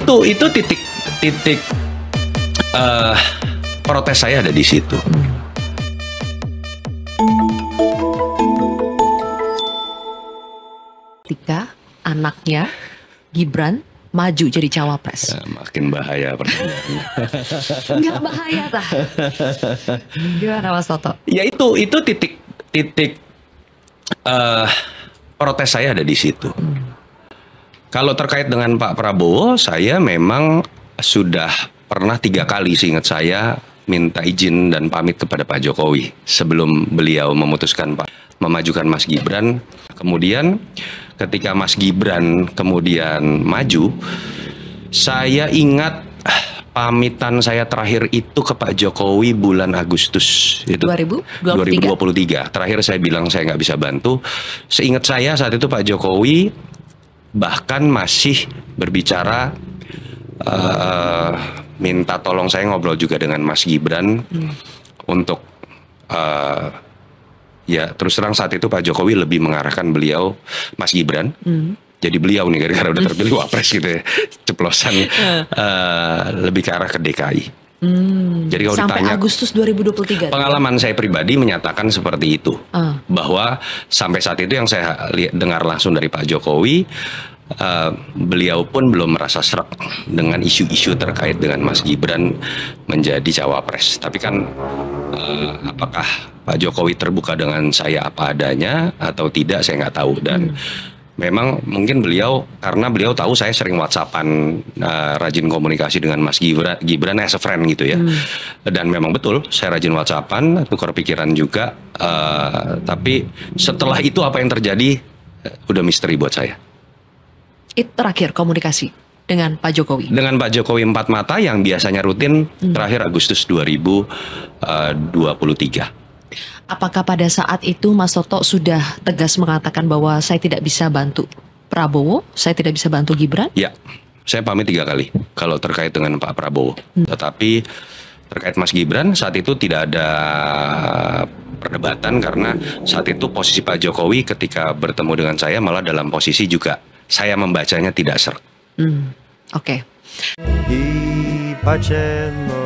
itu titik protes saya ada di situ. Ketika anaknya Gibran maju jadi cawapres. Makin bahaya pertanyaannya. Nggak bahaya lah. Gimana Mas Toto? Ya itu titik protes saya ada di situ. Kalau terkait dengan Pak Prabowo, saya memang sudah pernah 3 kali seingat saya minta izin dan pamit kepada Pak Jokowi sebelum beliau memutuskan memajukan Mas Gibran. Kemudian ketika Mas Gibran kemudian maju, saya ingat pamitan saya terakhir itu ke Pak Jokowi bulan Agustus itu 2023. Terakhir saya bilang saya nggak bisa bantu. Seingat saya saat itu Pak Jokowi bahkan masih berbicara minta tolong saya ngobrol juga dengan Mas Gibran untuk ya terus terang saat itu Pak Jokowi lebih mengarahkan beliau Mas Gibran. Jadi beliau nih gara-gara udah terpilih wapres gitu ya, ceplosan lebih ke arah ke DKI. Jadi kalau sampai ditanya Agustus 2023. pengalaman saya pribadi menyatakan seperti itu, bahwa sampai saat itu yang saya dengar langsung dari Pak Jokowi, beliau pun belum merasa srek dengan isu-isu terkait dengan Mas Gibran menjadi cawapres. Tapi kan apakah Pak Jokowi terbuka dengan saya apa adanya atau tidak saya nggak tahu. Dan memang mungkin beliau, karena beliau tahu saya sering WhatsAppan, rajin komunikasi dengan Mas Gibran as a friend gitu ya. Dan memang betul saya rajin WhatsAppan, tukar pikiran juga. Tapi setelah itu apa yang terjadi udah misteri buat saya. Itu terakhir komunikasi dengan Pak Jokowi. Dengan Pak Jokowi 4 mata yang biasanya rutin terakhir Agustus 2023. Apakah pada saat itu Mas Toto sudah tegas mengatakan bahwa saya tidak bisa bantu Prabowo, saya tidak bisa bantu Gibran? Ya, saya pamit 3 kali kalau terkait dengan Pak Prabowo. Tetapi terkait Mas Gibran saat itu tidak ada perdebatan karena saat itu posisi Pak Jokowi ketika bertemu dengan saya malah dalam posisi juga saya membacanya tidak seret. Oke. I facendo